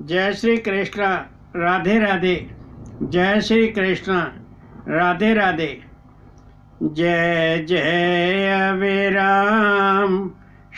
जय श्री कृष्ण। राधे राधे। जय श्री कृष्ण। राधे राधे। जय जय अविराम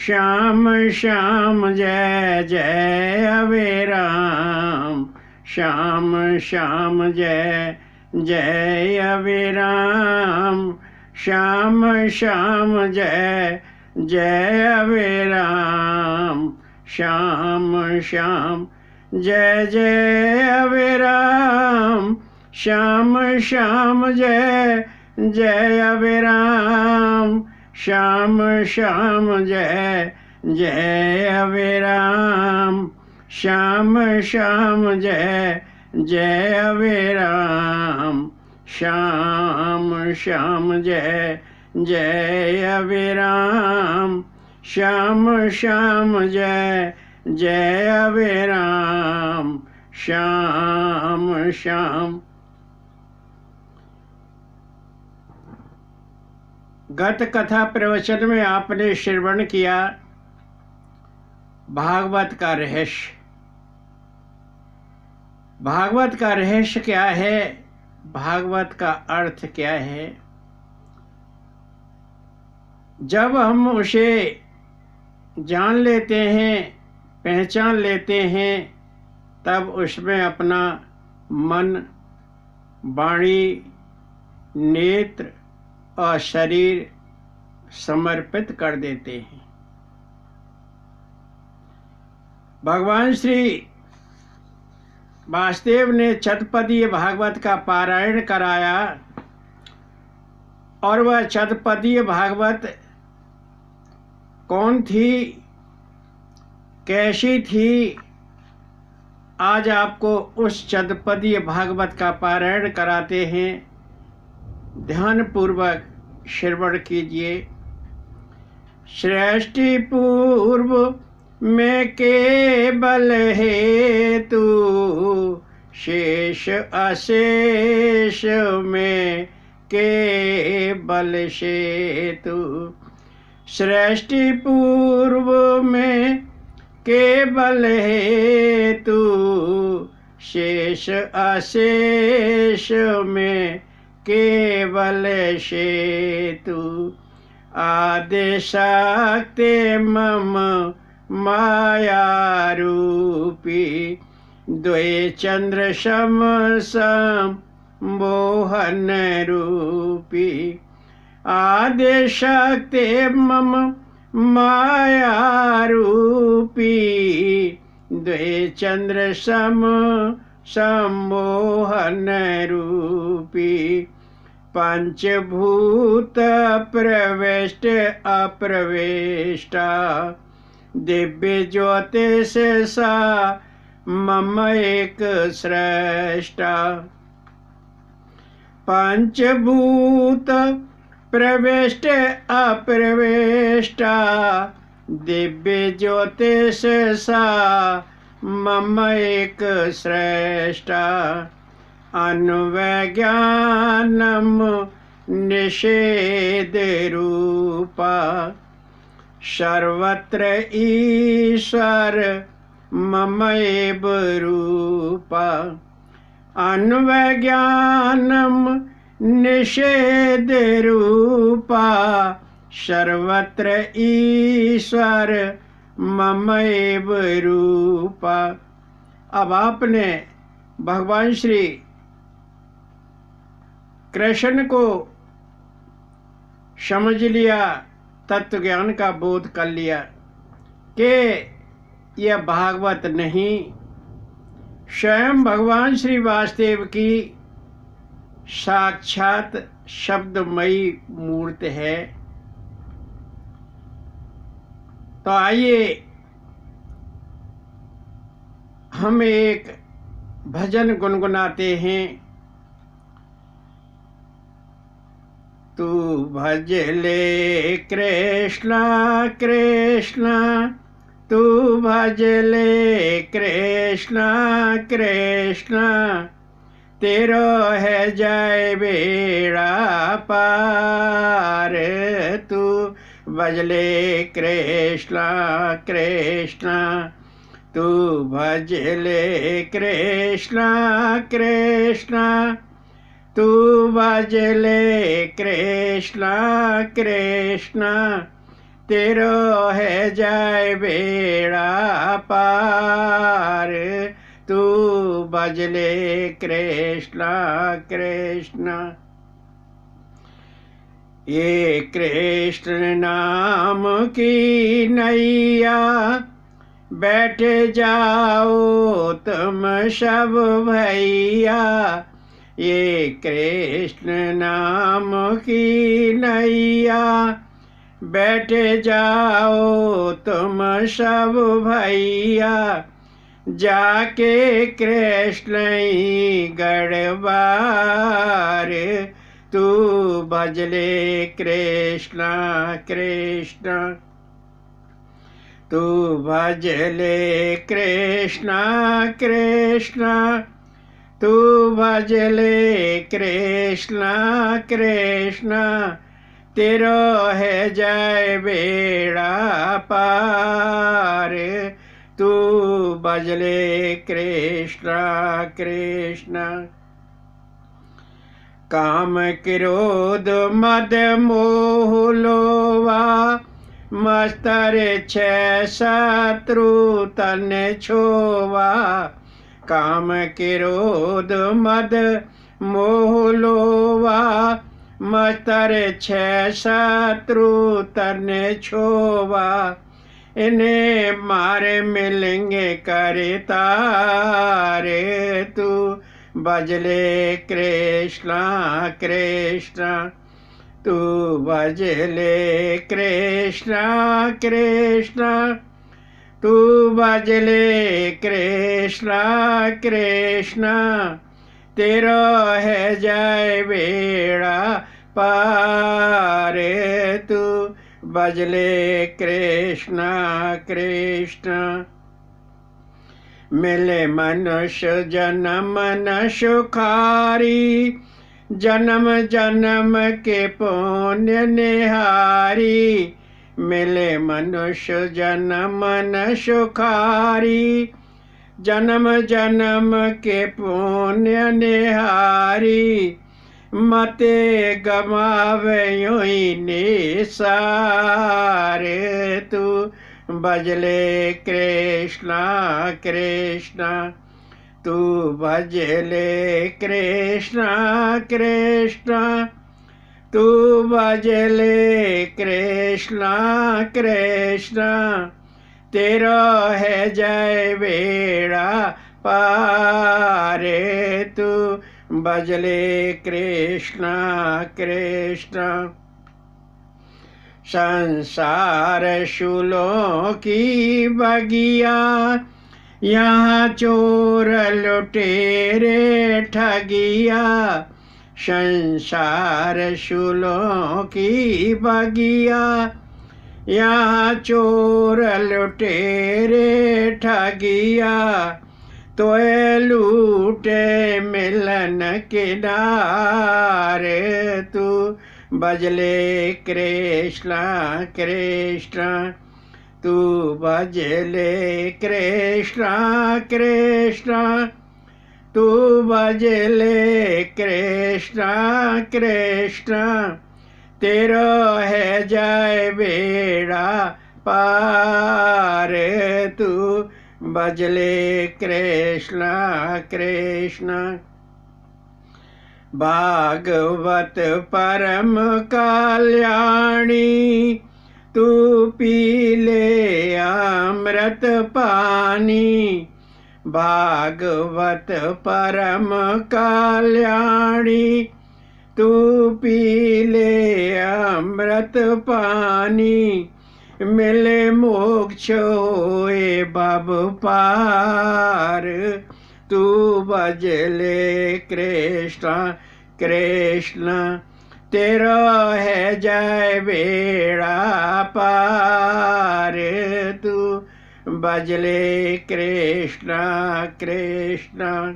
श्याम श्याम, जय जय अविराम श्याम श्याम, जय जय अविराम श्याम श्याम, जय जय अविराम श्याम श्याम, जय जय अविराम श्याम श्याम, जय जय अविराम श्याम श्याम, जय जय अविराम श्याम श्याम, जय जय अविराम श्याम श्याम, जय जय अविराम श्याम श्याम, जय जय अविराम श्याम श्याम। गत कथा प्रवचन में आपने श्रवण किया भागवत का रहस्य। भागवत का रहस्य क्या है, भागवत का अर्थ क्या है। जब हम उसे जान लेते हैं, पहचान लेते हैं, तब उसमें अपना मन, वाणी, नेत्र और शरीर समर्पित कर देते हैं। भगवान श्री वासुदेव ने चतुपदीय भागवत का पारायण कराया और वह चतुपदीय भागवत कौन थी, कैसी थी, आज आपको उस चतुपदीय भागवत का पारायण कराते हैं। ध्यान पूर्वक श्रवण कीजिए। सृष्टि पूर्व में केवल हेतु, शेष अशेष में केवल सेतु। सृष्टि पूर्व में केवल हेतु, शेष अशेष में केवल सेतु। आदि शक्ति मम माया रूपी, द्वै चंद्र सम मोहन रूपी। आदि शक्ति मम माया रूपी, द्वै चंद्र सम सम्मोहन रूपी। पंचभूत प्रविष्ट अप्रविष्टा, दिव्य ज्योतिष सा मम एक सृष्टा। पंचभूत प्रविष्ट अप्रविष्टा, दिव्य ज्योतिष सा मम एक सृष्टा। अन्वैज्ञानम निषेध रूपा, सर्वत्र ईश्वर मम एव रूपा। अन्वैज्ञानम निषेध रूपा, सर्वत्र ईश्वर मम एव रूपा। अब आपने भगवान श्री कृष्ण को समझ लिया, तत्व ज्ञान का बोध कर लिया कि यह भागवत नहीं, स्वयं भगवान श्री वासुदेव की साक्षात शब्दमयी मूर्ति है। तो आइए हम एक भजन गुनगुनाते हैं। तू भज ले कृष्णा कृष्णा, तू भज ले कृष्णा कृष्णा, तेरो है जय बेड़ा पार। तू भज ले कृष्णा कृष्णा, तू भज ले कृष्ण कृष्ण, तू भज ले कृष्ण कृष्ण, तेरो है जाए बेड़ा पार। तू भज ले कृष्ण कृष्ण। ये कृष्ण नाम की नैया, बैठ जाओ तुम सब भैया। ये कृष्ण नाम की नैया, बैठ जाओ तुम सब भैया। जाके कृष्ण गढ़वार, तू भज ले कृष्ण कृष्ण, तू भज ले कृष्ण कृष्ण, तू भज ले कृष्ण कृष्ण, तेरो है जय बेड़ा पार। तू भज ले कृष्ण कृष्ण। काम क्रोध मद मोह लोवा, मस्तर छह शत्रु तन छोवा। काम क्रोध मद मोह लोवा, मस्तर छह शत्रु तन छोवा। इन्हें मारे मिलेंगे करे तारे, तू भज ले कृष्ण कृष्ण, तू भज ले कृष्ण कृष्ण, तू भज ले कृष्ण कृष्ण, तेरो है जय बेड़ा पार। तू भज ले कृष्ण कृष्ण। मिले मनुष्य जन्म न सुखारी, जन्म जन्म के पुण्य निहारी। मिले मनुष्य जन्म न सुखारी, जन्म जन्म के पुण्य निहारी। मते गमावे यूं ही निसार, तू भज ले कृष्ण कृष्ण, तू भज ले कृष्ण कृष्ण, तू भज ले कृष्ण कृष्ण, तेरो है जय बेड़ा पार। तू भज ले कृष्ण कृष्ण। संसार शूलों की बगिया, यहाँ चोर लुटेरे ठगिया। संसार शूलों की बगिया, यहाँ चोर लुटेरे ठगिया। तोए लूटे मिलन किनारे, तू भज ले कृष्ण कृष्ण, तू भज ले कृष्ण कृष्ण, तू भज ले कृष्ण कृष्ण, तेरो है जय बेड़ा पार। तू भज ले कृष्ण कृष्ण। भागवत परम कल्याणी, तू पी ले अमृत पानी। भागवत परम कल्याणी, तू पी ले अमृत पानी। मिले मोक्ष होए भव पार, तू भज ले कृष्ण कृष्ण, तेरो है जय बेड़ा पार। तू भज ले कृष्ण कृष्ण।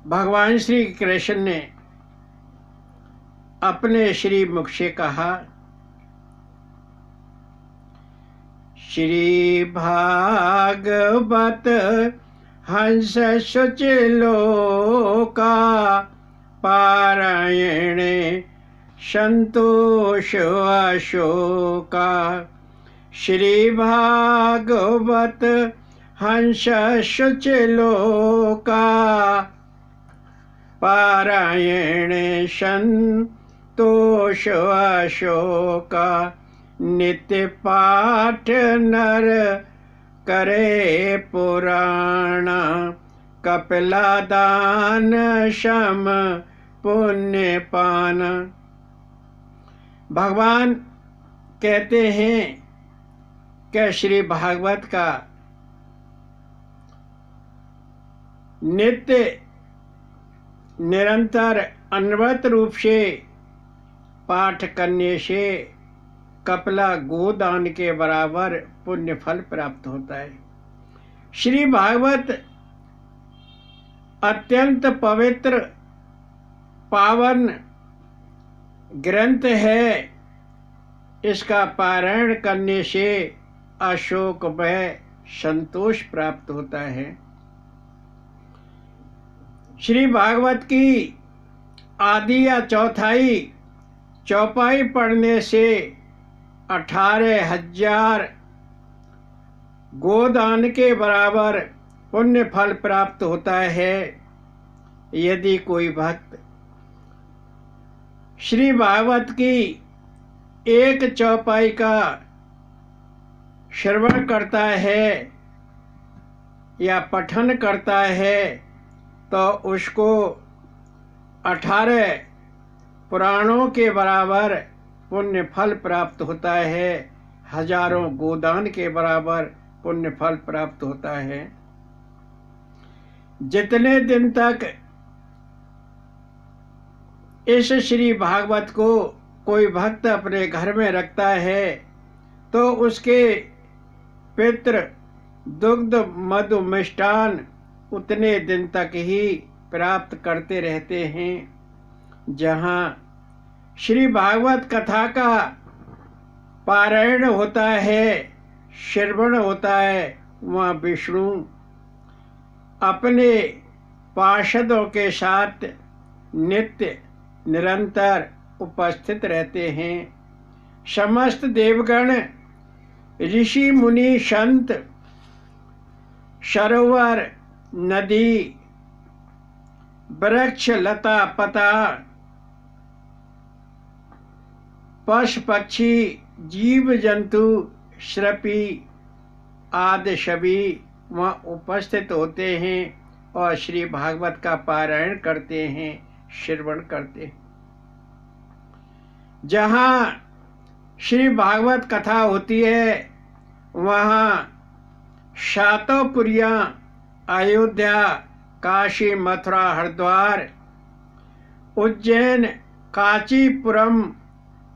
भगवान श्री कृष्ण ने अपने श्री मुख से कहा, श्री भागवत हंस सुचलोका पारायण संतोष अशोका। श्री भागवत हंस सुचलोका पारायण संतोष अशोका। नित्य पाठ नर करे पुराणा कपिला दान शम पुण्य पाना। भगवान कहते हैं कि श्री भागवत का नित्य निरंतर अनवरत रूप से पाठ करने से कपिला गोदान के बराबर पुण्य फल प्राप्त होता है। श्री भागवत अत्यंत पवित्र पावन ग्रंथ है। इसका पारायण करने से अशोक भय संतोष प्राप्त होता है। श्री भागवत की आदि या चौपाई पढ़ने से 18,000 गोदान के बराबर पुण्य फल प्राप्त होता है। यदि कोई भक्त श्री भागवत की एक चौपाई का श्रवण करता है या पठन करता है तो उसको 18 पुराणों के बराबर पुण्य फल प्राप्त होता है। हजारों गोदान के बराबर पुण्य फल प्राप्त होता है। जितने दिन तक इस श्री भागवत को कोई भक्त अपने घर में रखता है तो उसके पितृ दुग्ध मधु मिष्टान उतने दिन तक ही प्राप्त करते रहते हैं। जहाँ श्री भागवत कथा का पारायण होता है, श्रवण होता है, वहाँ विष्णु अपने पार्षदों के साथ नित्य निरंतर उपस्थित रहते हैं। समस्त देवगण ऋषि मुनि संत सरोवर नदी वृक्ष लता पता पशु पक्षी जीव जंतु श्रपी आदि सभी वहाँ उपस्थित होते हैं और श्री भागवत का पारायण करते हैं, श्रवण करते हैं। जहाँ श्री भागवत कथा होती है वहाँ सातों पुरियाँ अयोध्या काशी मथुरा हरिद्वार उज्जैन कांचीपुरम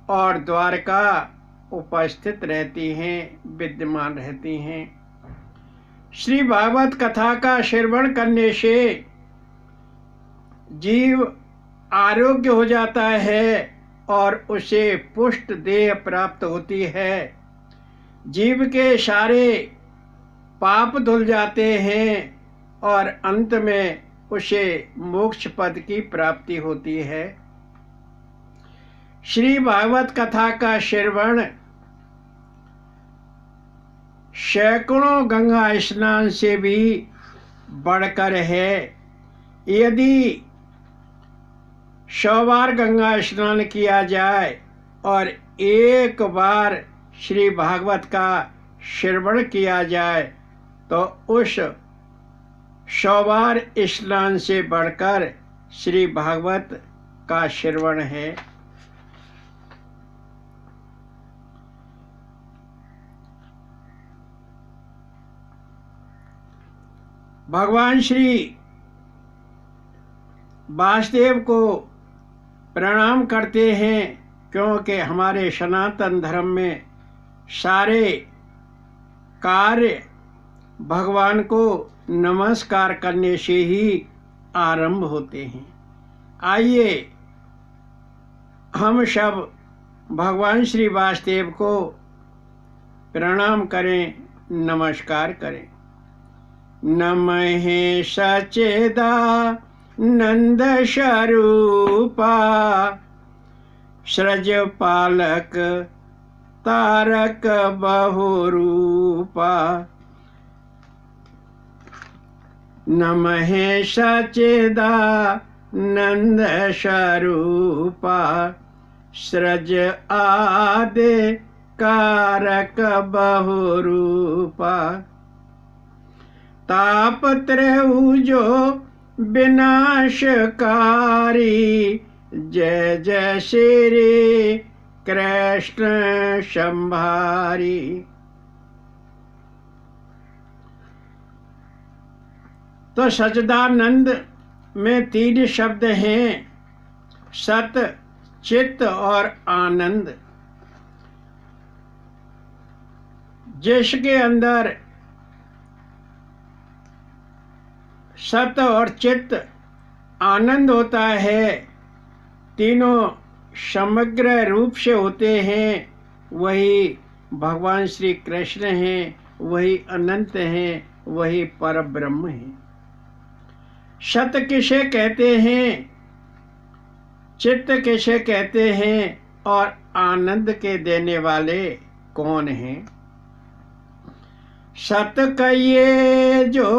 और द्वारका उपस्थित रहती हैं, विद्यमान रहती हैं। श्री भागवत कथा का श्रवण करने से जीव आरोग्य हो जाता है और उसे पुष्ट देह प्राप्त होती है। जीव के सारे पाप धुल जाते हैं और अंत में उसे मोक्ष पद की प्राप्ति होती है। श्री भागवत कथा का श्रवण सैकड़ों गंगा स्नान से भी बढ़कर है। यदि 100 बार गंगा स्नान किया जाए और एक बार श्री भागवत का श्रवण किया जाए तो उस 100 बार स्नान से बढ़कर श्री भागवत का श्रवण है। भगवान श्री वासुदेव को प्रणाम करते हैं क्योंकि हमारे सनातन धर्म में सारे कार्य भगवान को नमस्कार करने से ही आरंभ होते हैं। आइए हम सब भगवान श्री वासुदेव को प्रणाम करें, नमस्कार करें। नमः सच्चिदानंद स्वरूपा, सृज पालक तारक बहुरूपा। नमः सच्चिदानंद स्वरूपा, सृज आदि कारक बहुरूपा। तापत्रययुजो विनाशकारी, जय जय श्री कृष्ण संभारी। तो सच्चिदानंद में 3 शब्द हैं, सत, चित्त और आनंद। जिसके अंदर सत और चित्त आनंद होता है, तीनों समग्र रूप से होते हैं, वही भगवान श्री कृष्ण हैं, वही अनंत हैं, वही पर ब्रह्म हैं। सत किसे कहते हैं, चित्त किसे कहते हैं, और आनंद के देने वाले कौन हैं? सत कहिए जो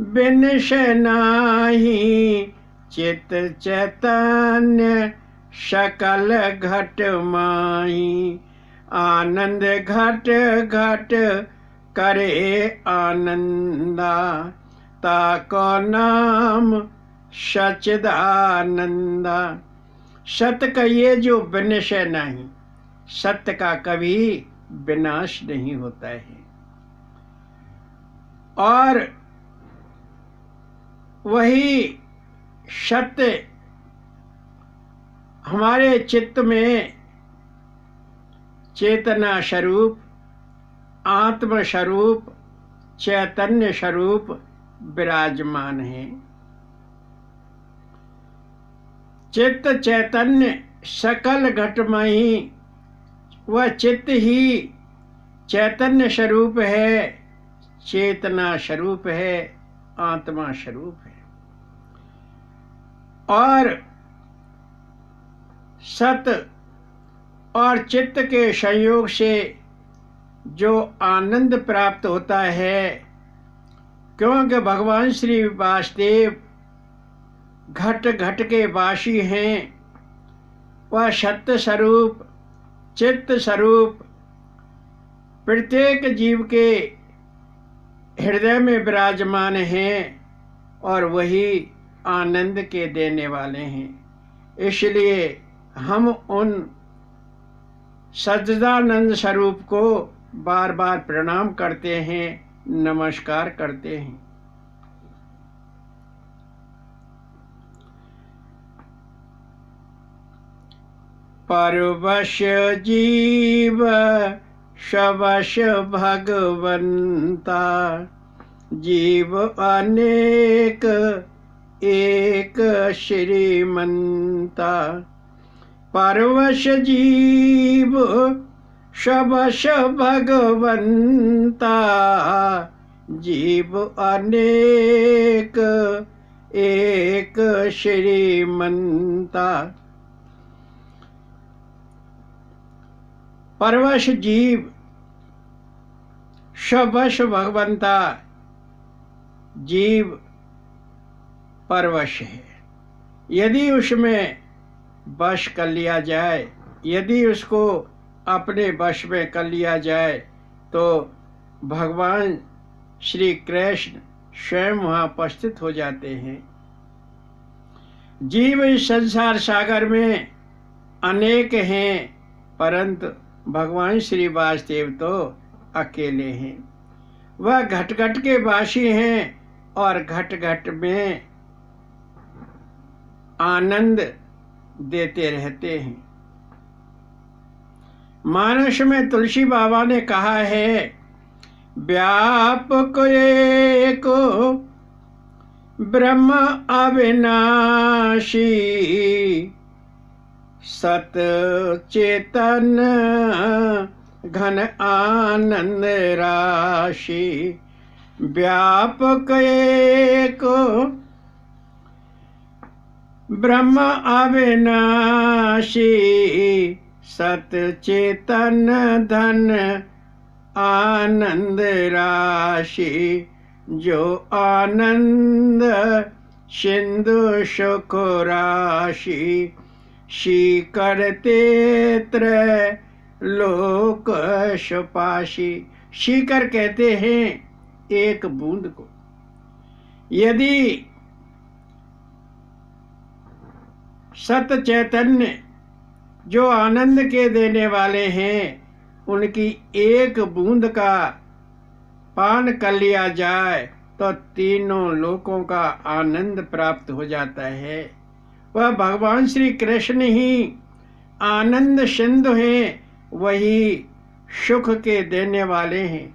बिनश नाही, चित्त चैतन्य सकल घट माही। आनंद घट घट करे आनंदा, ताको नाम सच्चिदानंदा। सत्य कहिए जो विनश्य नहीं, सत्य का कभी विनाश नहीं होता है। और वही सत्य हमारे चित्त में चेतना स्वरूप, आत्म स्वरूप, चैतन्य स्वरूप विराजमान है। चित्त चैतन्य सकल घटमयी, वह चित्त ही चैतन्य स्वरूप है, चेतना स्वरूप है, आत्मा स्वरूप है। और सत और चित्त के संयोग से जो आनंद प्राप्त होता है, क्योंकि भगवान श्री वासुदेव घट घट के वासी हैं, वह सत्य स्वरूप, चित्त स्वरूप प्रत्येक जीव के हृदय में विराजमान हैं, और वही आनंद के देने वाले हैं। इसलिए हम उन सच्चिदानंद स्वरूप को बार बार प्रणाम करते हैं, नमस्कार करते हैं। परवश जीव शवश भगवंता, जीव अनेक एक श्रीमंता। परवश जीव शवश भगवंता, जीव अनेक एक श्रीमंता। परवश जीव शवश भगवंता, जीव परवश है। यदि उसमें वश कर लिया जाए, यदि उसको अपने वश में कर लिया जाए, तो भगवान श्री कृष्ण स्वयं वहाँ उपस्थित हो जाते हैं। जीव इस संसार सागर में अनेक हैं, परंतु भगवान श्री वासुदेव तो अकेले हैं। वह घट घट के वासी हैं, और घट घट में आनंद देते रहते हैं। मानस में तुलसी बाबा ने कहा है, व्यापक एको ब्रह्म अविनाशी, सत चेतन घन आनंद राशि व्यापक एक ब्रह्म अविनाशी सत चेतन धन आनंद राशि जो आनंद सिंधु सुख राशि शीकर तेत्र लोक सुपाशी। शीकर कहते हैं एक बूंद को। यदि सत चैतन्य जो आनंद के देने वाले हैं उनकी एक बूंद का पान कर लिया जाए तो तीनों लोकों का आनंद प्राप्त हो जाता है। वह भगवान श्री कृष्ण ही आनंद सिंधु हैं, वही सुख के देने वाले हैं,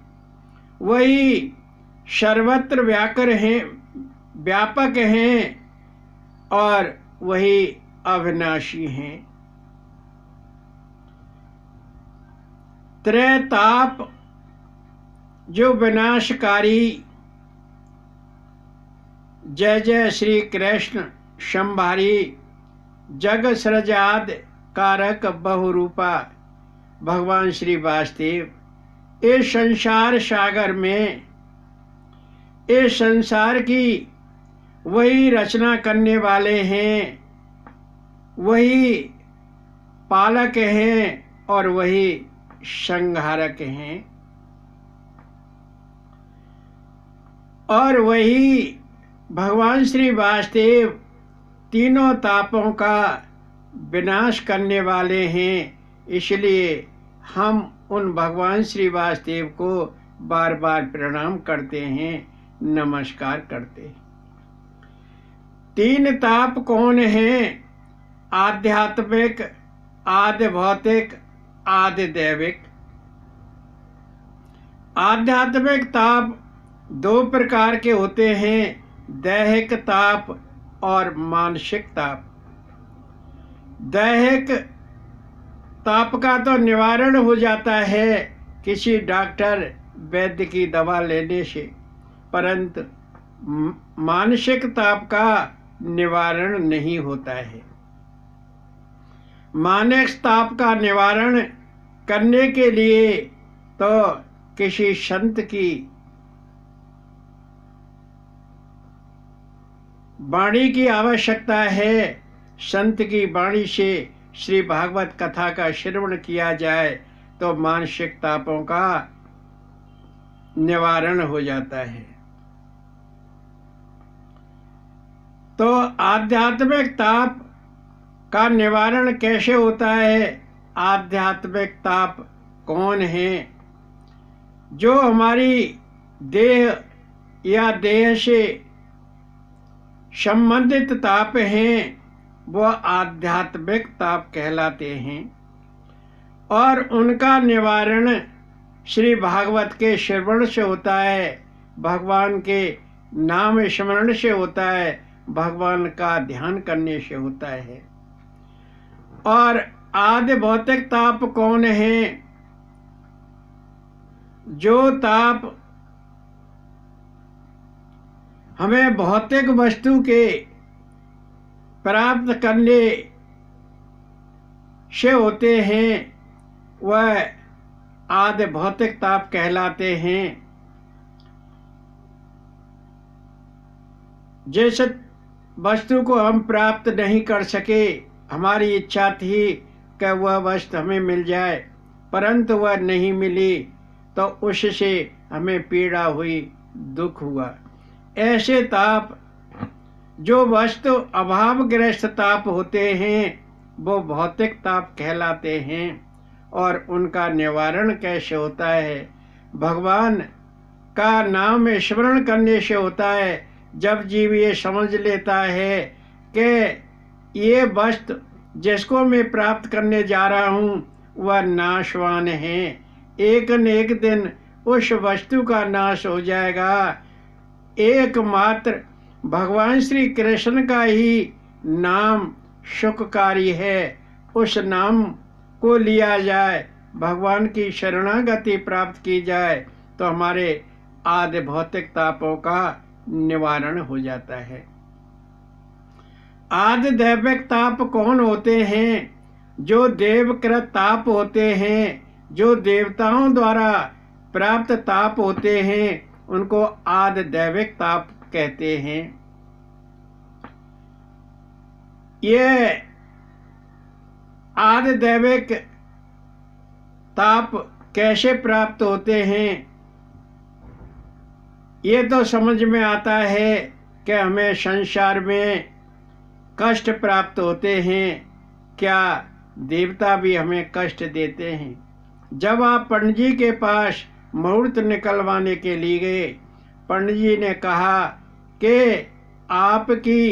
वही सर्वत्र व्यापक हैं और वही अविनाशी हैं। त्रैताप जो विनाशकारी जय जय श्री कृष्ण संभारी जग सृजाद कारक बहुरूपा भगवान श्री वासुदेव इस संसार सागर में, इस संसार की वही रचना करने वाले हैं, वही पालक हैं और वही संहारक हैं और वही भगवान श्री वासुदेव तीनों तापों का विनाश करने वाले हैं। इसलिए हम उन भगवान श्री वासुदेव को बार बार प्रणाम करते हैं, नमस्कार करते हैं। तीन ताप कौन हैं? आध्यात्मिक, आदि भौतिक, आदि दैविक। आध्यात्मिक ताप दो प्रकार के होते हैं, दैहिक ताप और मानसिक ताप। दैहिक ताप का तो निवारण हो जाता है किसी डॉक्टर वैद्य की दवा लेने से, परंतु मानसिक ताप का निवारण नहीं होता है। मानसिक ताप का निवारण करने के लिए तो किसी संत की वाणी की आवश्यकता है। संत की वाणी से श्री भागवत कथा का श्रवण किया जाए तो मानसिक तापों का निवारण हो जाता है। तो आध्यात्मिक ताप का निवारण कैसे होता है? आध्यात्मिक ताप कौन है? जो हमारी देह या देह से संबंधित ताप हैं वो आध्यात्मिक ताप कहलाते हैं और उनका निवारण श्री भागवत के श्रवण से होता है, भगवान के नाम स्मरण से होता है, भगवान का ध्यान करने से होता है। और आदि भौतिक ताप कौन है? जो ताप हमें भौतिक वस्तु के प्राप्त करने से होते हैं वह आदि भौतिक ताप कहलाते हैं। जिस वस्तु को हम प्राप्त नहीं कर सके, हमारी इच्छा थी कि वह वस्तु हमें मिल जाए परंतु वह नहीं मिली तो उससे हमें पीड़ा हुई, दुख हुआ। ऐसे ताप जो वस्तु अभावग्रस्त ताप होते हैं वो भौतिक ताप कहलाते हैं। और उनका निवारण कैसे होता है? भगवान का नाम स्मरण करने से होता है। जब जीव ये समझ लेता है कि ये वस्तु जिसको मैं प्राप्त करने जा रहा हूँ वह नाशवान है, एक न एक दिन उस वस्तु का नाश हो जाएगा। एकमात्र भगवान श्री कृष्ण का ही नाम सुखकारी है, उस नाम को लिया जाए, भगवान की शरणागति प्राप्त की जाए तो हमारे आदि भौतिक तापों का निवारण हो जाता है। आदि दैविक ताप कौन होते हैं? जो देवकृत ताप होते हैं, जो देवताओं द्वारा प्राप्त ताप होते हैं, उनको आदि दैविक ताप कहते हैं। ये आदि दैविक ताप कैसे प्राप्त होते हैं? ये तो समझ में आता है कि हमें संसार में कष्ट प्राप्त होते हैं। क्या देवता भी हमें कष्ट देते हैं? जब आप पंडित जी के पास मुहूर्त निकलवाने के लिए गए, पंडित जी ने कहा कि आपकी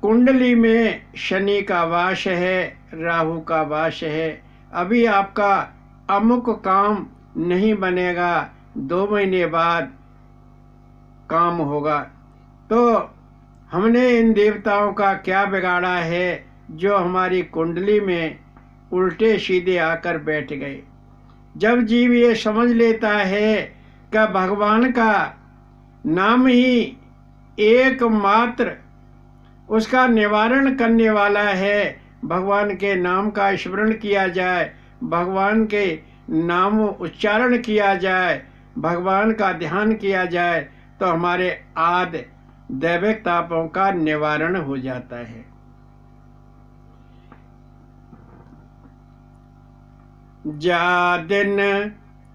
कुंडली में शनि का वास है, राहु का वास है, अभी आपका अमुक काम नहीं बनेगा, 2 महीने बाद काम होगा। तो हमने इन देवताओं का क्या बिगाड़ा है जो हमारी कुंडली में उल्टे सीधे आकर बैठ गए? जब जीव ये समझ लेता है कि भगवान का नाम ही एकमात्र उसका निवारण करने वाला है, भगवान के नाम का स्मरण किया जाए, भगवान के नाम उच्चारण किया जाए, भगवान का ध्यान किया जाए, तो हमारे आदि दैविक तापों का निवारण हो जाता है। जा दिन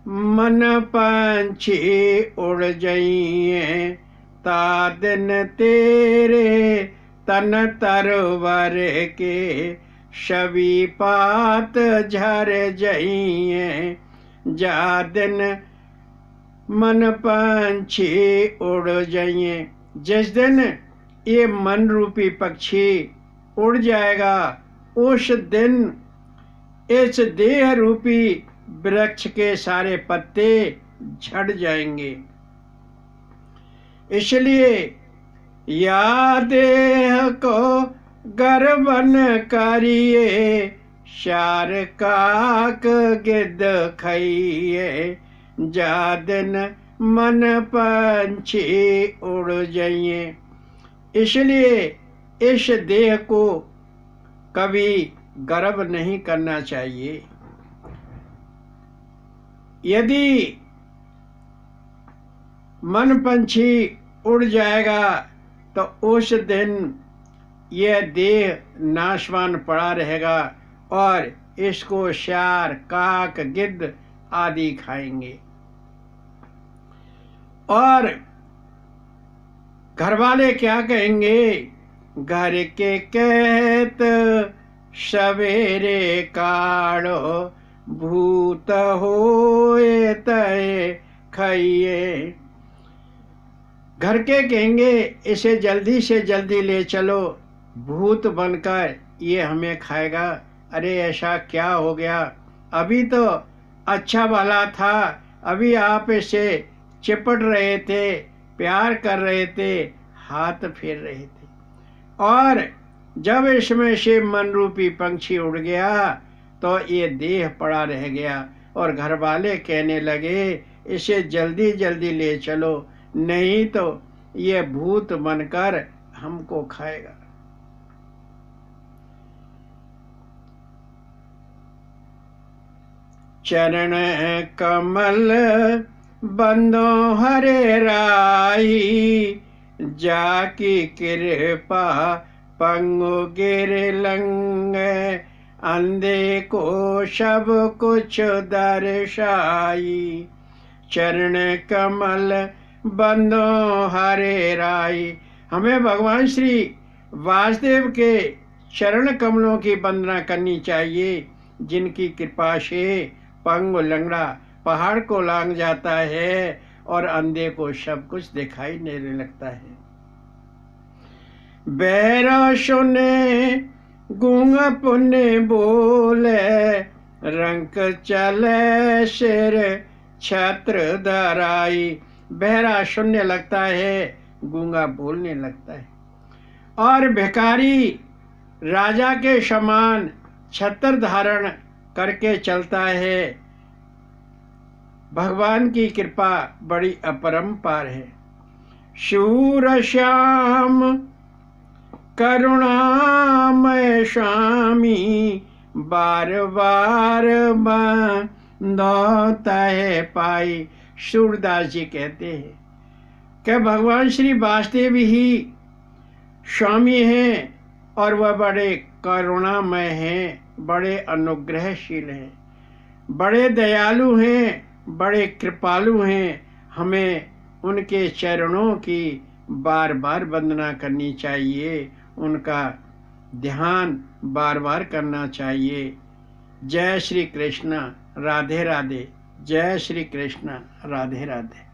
मन पंछी उड़ जाइए, ता दिन तेरे तन तरवर के शबी पात झर जाइए। जा दिन मन पंछी उड़ जाइए, जिस दिन ये मन रूपी पक्षी उड़ जाएगा, उस दिन इस देह रूपी वृक्ष के सारे पत्ते झड़ जाएंगे। इसलिए या देह को गर्वन करिए, शार काक गिद्ध खाइए। जा दिन मन पंछी उड़ जाइए। इसलिए इस देह को कभी गर्व नहीं करना चाहिए। यदि मन पंछी उड़ जाएगा तो उस दिन यह देह नाशवान पड़ा रहेगा और इसको शार काक गिद्ध आदि खाएंगे। और घर वाले क्या कहेंगे? घर के कहत सवेरे काढ़ो, भूत होए तय खाइए। घर के कहेंगे इसे जल्दी से जल्दी ले चलो, भूत बनकर ये हमें खाएगा। अरे ऐसा क्या हो गया? अभी तो अच्छा भला था, अभी आप इसे चिपट रहे थे, प्यार कर रहे थे, हाथ फेर रहे थे, और जब इसमें से मन रूपी पंछी उड़ गया तो ये देह पड़ा रह गया। और घर वाले कहने लगे इसे जल्दी जल्दी ले चलो, नहीं तो ये भूत बनकर हमको खाएगा। चरण कमल बंदो हरे राई, जाकी कृपा पंगु गिर लंग। अंधे को सब कुछ दर्शाई, चरण कमल बंदो हरे राई। हमें भगवान श्री वासुदेव के चरण कमलों की वंदना करनी चाहिए, जिनकी कृपा से पंगु लंगड़ा पहाड़ को लांग जाता है और अंधे को सब कुछ दिखाई नहीं लगता है। बहरा सुने गूंगा पुण्य बोले, रंक चले सिर छत्र धराई। बहरा सुनने लगता है, गूंगा बोलने लगता है, और भिखारी राजा के समान छत्र धारण करके चलता है, भगवान की कृपा बड़ी अपरंपार है। शूर श्याम करुणामय स्वामी, बार बार बंधोता है पाई। सूरदास जी कहते हैं कि भगवान श्री वासुदेव ही स्वामी हैं और वह बड़े करुणामय हैं, बड़े अनुग्रहशील हैं, बड़े दयालु हैं, बड़े कृपालु हैं। हमें उनके चरणों की बार बार वंदना करनी चाहिए, उनका ध्यान बार बार करना चाहिए। जय श्री कृष्ण, राधे राधे। जय श्री कृष्ण, राधे राधे।